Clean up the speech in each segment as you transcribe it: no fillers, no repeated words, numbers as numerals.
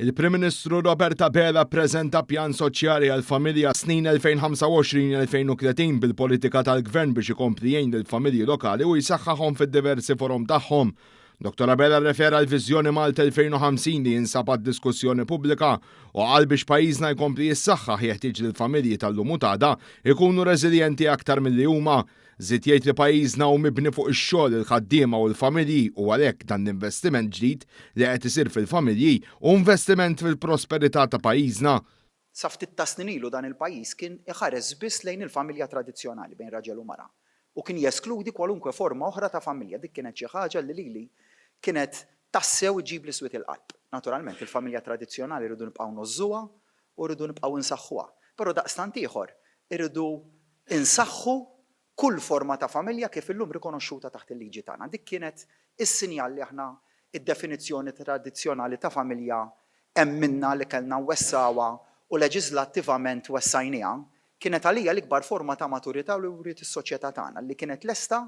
Il-Prim Ministru Bela ppreżenta pjan soċjali għall-familja snin 2025-2030 bil-politika tal-Gvern biex ikompli jgħin lill-familji lokali u jsaħħaħhom fid-diversi forom tagħhom. Dr. Bela rrefera l-Viżjoni Malta 2050 li jinsab għad-diskussjoni pubblika u qal biex pajjiżna jkompli jissaħħaħ jeħtieġ lill-familji tal-lum u tada ikunu reżiljenti aktar milli huma. Żied jgħid li pajjiżna hu mibni fuq ix-xogħol il-ħaddiema u l-familji u għalhekk dan l-investiment ġdid li qed isir fil-familji u investiment fil-prosperità ta' pajjiżna. Sa ftit ta' snin ilu dan il-pajjiż kien iħares biss lejn il-familja tradizzjonali bejn raġel u mara u kien jeskludi kwalunkwe forma oħra ta' familja. Dik kienet xi ħaġa li lili kienet tassew iġib l-iswied il-qalb. Naturalment il-familja tradizzjonali rridu nibqgħu nożżuha u rridu nibqgħu insaħħuha. Però daqstant ieħor irridu insaħħu kull forma ta' familja kif illum rikonoxxuta taħt il-liġi tagħna. Dik kienet is-sinjal li aħna id-definizzjoni tradizzjonali ta' familja hemm minnha li kellna wessawha u leġislattivament wessajniha kienet għalija l-ikbar forma ta' maturità li wriet is-soċjetà tagħna li kienet lesta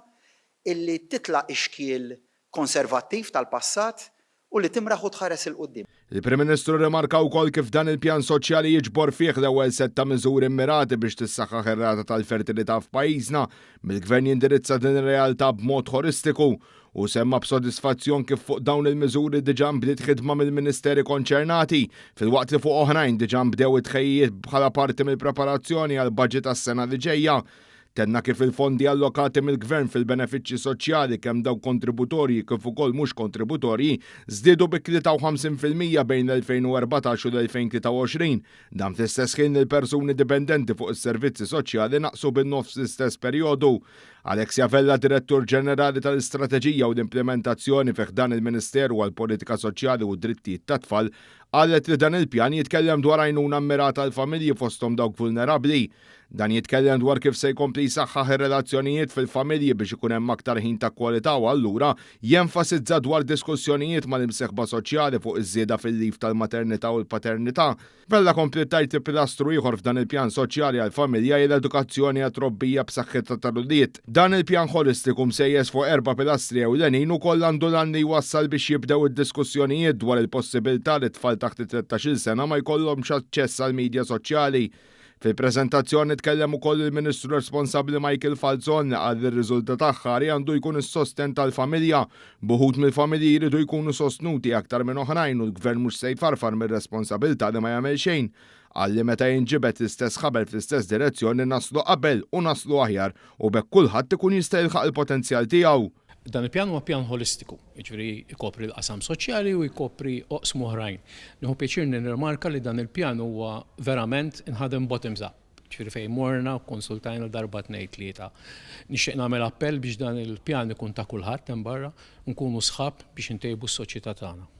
illi titlaq ix-xkiel konservattiv tal-passat u li timraħ u tħares il-qudiem. Il-Prim Ministru rimarka wkoll kif dan il-pjan soċjali jiġbor fih l-ewwel set ta' miżuri immirati biex tissaħħaħ ir-rata tal-fertilità f'pajjiżna mill-Gvern jindirizza din ir-realtà b'mod holistiku u semma b'sodisfazzjon kif fuq dawn il-miżuri diġà bdiet ħidma mill-Ministeri konċernati filwaqt li fuq oħrajn diġà bdew it-tħejjiet bħala parti mill-preparazzjoni għall budget tas-sena li ġejja. Tenna kif il-fondi allokati mill-Gvern fil-benefiċċji soċjali kemm dawk kontributorji kif ukoll mhux kontributorji żdiedu bi 53% bejn l-2014 u l-2023. Dan fl-istess ħin il-persuni dipendenti fuq is-servizzi soċjali naqsu bin-nofs l-istess perjodu. Alexia Vella, Direttur Ġenerali tal-Istrateġija u l-Implementazzjoni fih dan il-Ministeru għall-Politika Soċjali u d-Drittijiet tat-Tfal, qalet li dan il-pjan jitkellem dwar għajnuna mmirata għall-familji fosthom dawk vulnerabbli. Dan jitkellem dwar kif se jkompli jsaħħaħ ir-relazzjonijiet fil-familji biex ikun hemm aktar ħin ta' kwalità u allura jenfasizza dwar diskussjonijiet mal-imsieħba soċjali fuq iż-żieda fil-lif tal-maternità u l-paternità. Vella kompli tajt pilastru ieħor f'dan il-pjan soċjali għall-familja hija l-edukazzjoni għat-trobbija b'saħħitha tal-ulied. Dan il-pjan holistiku msejjes fuq 4 pilastri ewlenin ukoll għandu lan li jwassal biex jibdew id-diskussjonijiet dwar il-possibilità li tfal taħt 13-il sena ma jkollhomx aċċess għall-midja soċjali. Fil-preżentazzjoni tkellem ukoll il-Ministru responsabbli Michael Falzon li qal ir-riżultat aħħari għandu jkun is-sostenn tal-familja. Buħud mill-familji jridu jkunu sostnuti aktar minn oħrajn u l-Gvern mhux se jfarfar mir-responsabilità li ma jagħmel xejn. Għalli meta jinġibet l-istess ħaber fl-istess direzzjoni naslu qabel u naslu aħjar u bekk kulħadd ikun jista' jilħaq il-potenzjal tiegħu. Dan il-pjan huwa pjan holistiku, jiġifieri jkopri l-qasam soċjali u jkopri oqsmu oħrajn. Nieħu pjaċir nirrimarka li dan il-pjan huwa verament inħadem bottoms up. Jiġifieri fejn morna konsultajna darba tnejn tlieta. Nixtieq nagħmel appell biex dan il-pjan ikun ta' kulħadd hemm barra nkunu sħab biex intejbu s-soċjetà tagħna.